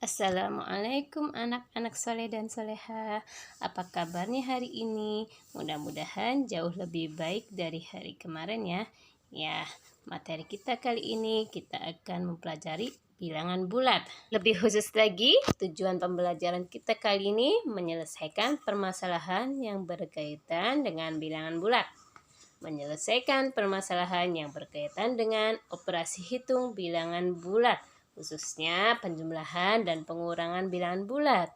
Assalamualaikum anak-anak soleh dan soleha. Apa kabarnya hari ini? Mudah-mudahan jauh lebih baik dari hari kemarin ya. Ya, materi kita kali ini kita akan mempelajari bilangan bulat. Lebih khusus lagi, tujuan pembelajaran kita kali ini menyelesaikan permasalahan yang berkaitan dengan bilangan bulat. Menyelesaikan permasalahan yang berkaitan dengan operasi hitung bilangan bulat, khususnya penjumlahan dan pengurangan bilangan bulat.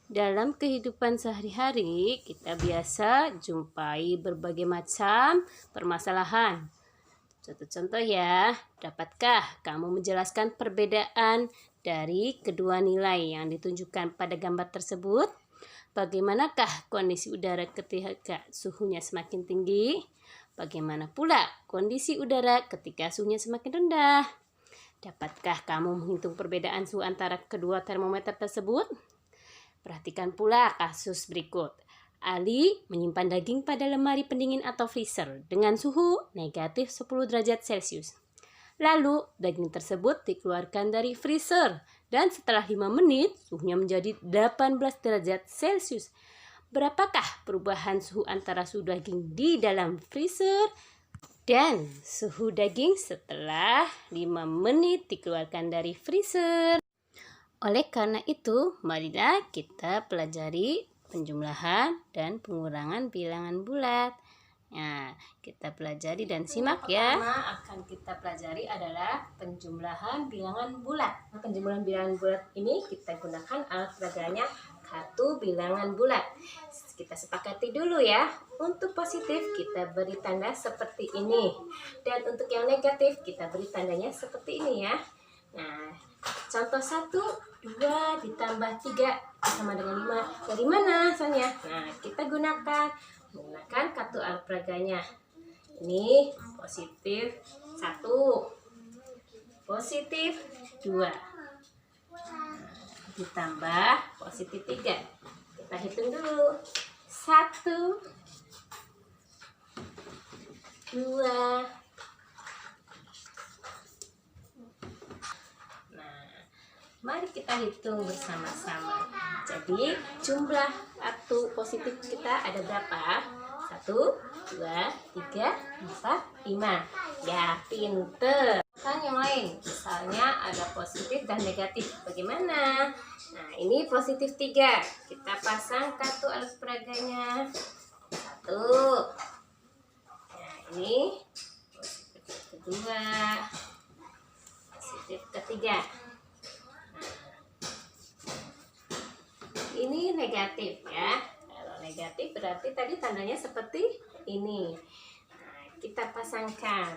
Dalam kehidupan sehari-hari, kita biasa jumpai berbagai macam permasalahan. Contoh-contoh ya, dapatkah kamu menjelaskan perbedaan dari kedua nilai yang ditunjukkan pada gambar tersebut? Bagaimanakah kondisi udara ketika suhunya semakin tinggi? Bagaimana pula kondisi udara ketika suhunya semakin rendah? Dapatkah kamu menghitung perbedaan suhu antara kedua termometer tersebut? Perhatikan pula kasus berikut. Ali menyimpan daging pada lemari pendingin atau freezer dengan suhu negatif 10 derajat Celcius. Lalu daging tersebut dikeluarkan dari freezer dan setelah 5 menit suhunya menjadi 18 derajat Celcius. Berapakah perubahan suhu antara suhu daging di dalam freezer dan suhu daging setelah 5 menit dikeluarkan dari freezer? Oleh karena itu, marilah kita pelajari penjumlahan dan pengurangan bilangan bulat. Nah, kita pelajari dan simak ya. Pertama akan kita pelajari adalah penjumlahan bilangan bulat. Penjumlahan bilangan bulat ini kita gunakan alat peraganya kartu bilangan bulat. Kita sepakati dulu ya. Untuk positif kita beri tanda seperti ini. Dan untuk yang negatif kita beri tandanya seperti ini ya. Nah, contoh 1, 2 ditambah 3 sama dengan 5. Dari mana asalnya? Nah, kita gunakan kartu alat peraganya. Ini positif 1, positif 2, ditambah positif 3. Kita hitung dulu. 1, 2. Mari kita hitung bersama-sama. Jadi jumlah kartu positif kita ada berapa? 1, 2, 3, 4, 5. Ya, pinter. Kan yang lain, misalnya ada positif dan negatif. Bagaimana? Nah, ini positif 3. Kita pasang kartu alat peraganya. 1. Nah, ini positif kedua. Positif ketiga. Ini negatif ya. Kalau negatif berarti tadi tandanya seperti ini. Nah, kita pasangkan.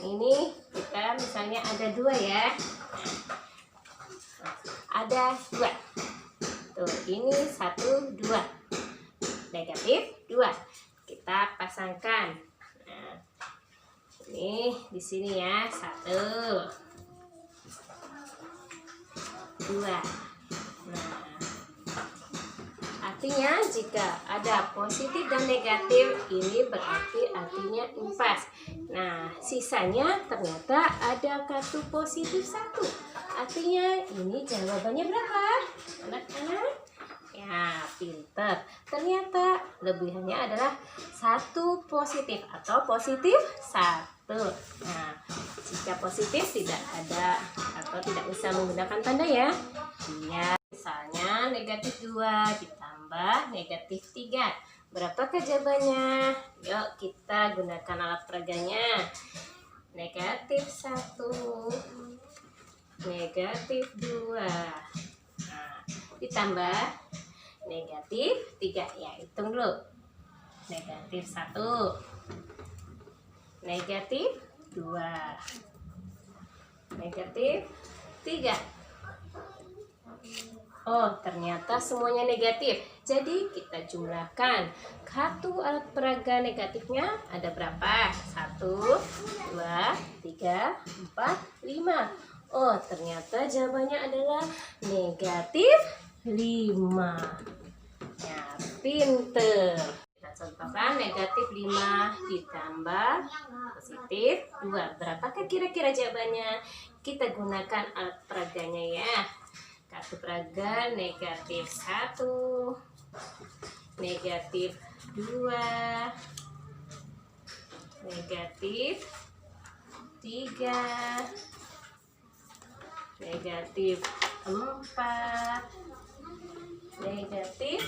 Ini kita misalnya ada 2 ya. Ada 2. Tuh, ini 1, 2. Negatif 2. Kita pasangkan. Nah, ini di sini ya. 1, 2. Nah, artinya jika ada positif dan negatif, ini berarti artinya impas. Nah, sisanya ternyata ada kartu positif 1. Artinya ini jawabannya berapa? Anak-anak? Ya, pinter. Ternyata lebihannya adalah 1 positif atau positif 1. Nah, jika positif tidak ada atau tidak usah menggunakan tanda ya. Iya. Misalnya negatif 2 ditambah negatif 3. Berapakah jawabannya? Yuk kita gunakan alat peraganya. Negatif 1, negatif 2. Nah, ditambah negatif 3. Ya, hitung dulu. Negatif 1, negatif 2, negatif 3. Oh, ternyata semuanya negatif. Jadi kita jumlahkan. Kartu alat peraga negatifnya ada berapa? 1, 2, 3, 4, 5. Oh, ternyata jawabannya adalah negatif 5. Ya, pinter. Kita contohkan negatif 5 ditambah positif 2. Berapakah kira-kira jawabannya? Kita gunakan alat peraganya ya. Kartu Peraga negatif 1, negatif 2, negatif 3, negatif 4, negatif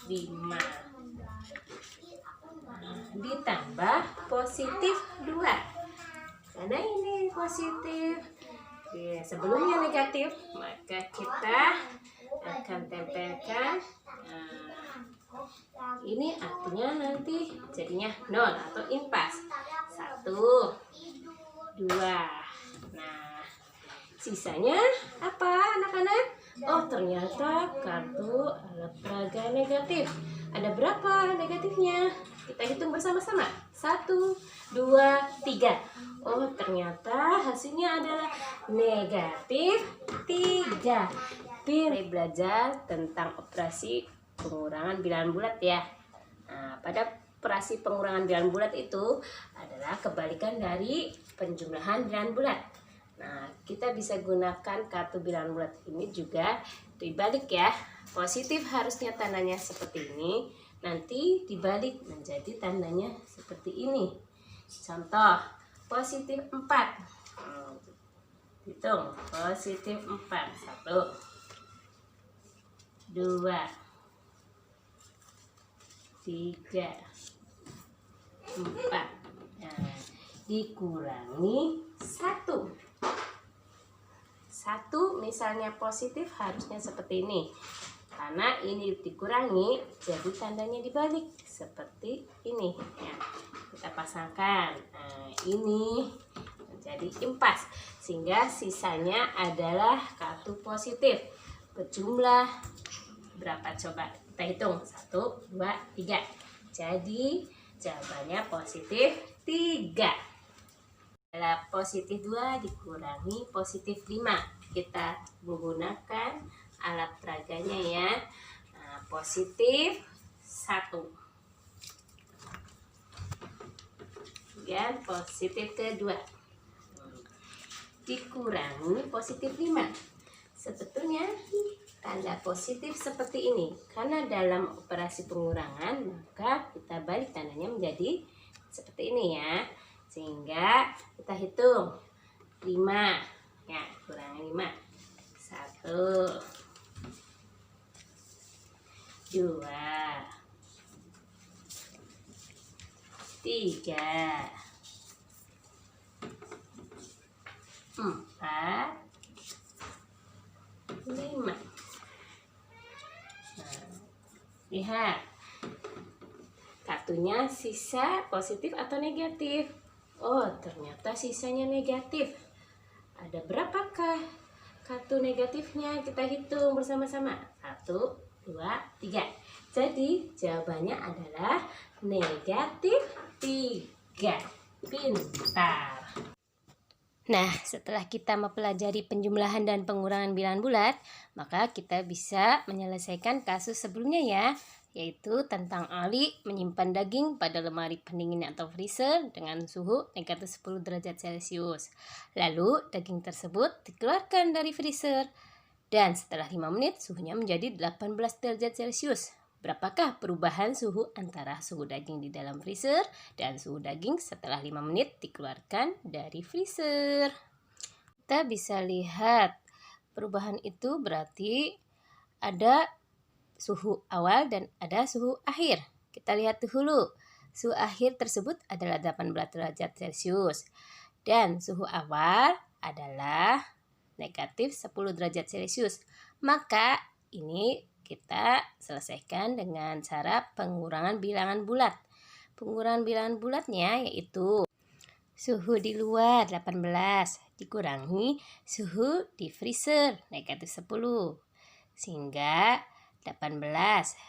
5. Ditambah positif 2. Karena ini positif. Oke, sebelumnya negatif, maka kita akan tempelkan. Ini artinya nanti jadinya 0 atau impas. 1, 2. Nah, sisanya apa anak-anak? Oh, ternyata kartu alat peraga negatif. Ada berapa negatifnya? Kita hitung bersama-sama. 1, 2, 3. Oh, ternyata hasilnya adalah negatif 3. Pilih belajar tentang operasi pengurangan bilangan bulat ya. Nah, pada operasi pengurangan bilangan bulat itu adalah kebalikan dari penjumlahan bilangan bulat. Nah, kita bisa gunakan kartu bilangan bulat ini juga dibalik ya. Positif harusnya tandanya seperti ini, nanti dibalik menjadi tandanya seperti ini. Contoh, positif 4. Hitung, positif 4. 1, 2, 3, 4. Nah, dikurangi 1. 1 misalnya positif harusnya seperti ini. Karena ini dikurangi, jadi tandanya dibalik seperti ini. Ya, kita pasangkan. Nah, ini menjadi impas, sehingga sisanya adalah kartu positif. Berjumlah berapa coba? Kita hitung. 1, 2, 3. Jadi jawabannya positif 3. Adalah positif 2 dikurangi positif 5. Kita menggunakan alat peraganya ya. Nah, positif 1. Dan positif kedua dikurangi positif 5. Sebetulnya tanda positif seperti ini. Karena dalam operasi pengurangan, maka kita balik tandanya menjadi seperti ini ya. Sehingga kita hitung 5 ya, kurangi 5. 1, 2, 3, 4, 5. Nah, lihat kartunya sisa positif atau negatif. Oh, ternyata sisanya negatif. Ada berapakah kartu negatifnya? Kita hitung bersama-sama. 1, 2, 3. Jadi jawabannya adalah negatif 3. Pintar. Nah, setelah kita mempelajari penjumlahan dan pengurangan bilangan bulat, maka kita bisa menyelesaikan kasus sebelumnya ya, yaitu tentang Ali menyimpan daging pada lemari pendingin atau freezer dengan suhu negatif 10 derajat Celcius. Lalu daging tersebut dikeluarkan dari freezer dan setelah 5 menit suhunya menjadi 18 derajat Celcius. Berapakah perubahan suhu antara suhu daging di dalam freezer dan suhu daging setelah 5 menit dikeluarkan dari freezer? Kita bisa lihat perubahan itu berarti ada suhu awal dan ada suhu akhir. Kita lihat dulu. Suhu akhir tersebut adalah 18 derajat Celcius. Dan suhu awal adalah negatif 10 derajat Celcius. Maka ini kita selesaikan dengan cara pengurangan bilangan bulat. Pengurangan bilangan bulatnya yaitu suhu di luar 18 dikurangi suhu di freezer negatif 10. Sehingga 18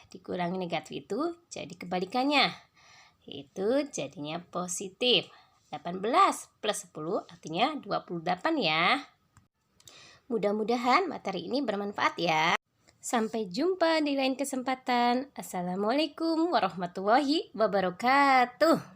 dikurangi negatif itu jadi kebalikannya, itu jadinya positif. 18 plus 10 artinya 28 ya. Mudah-mudahan materi ini bermanfaat ya. Sampai jumpa di lain kesempatan. Assalamualaikum warahmatullahi wabarakatuh.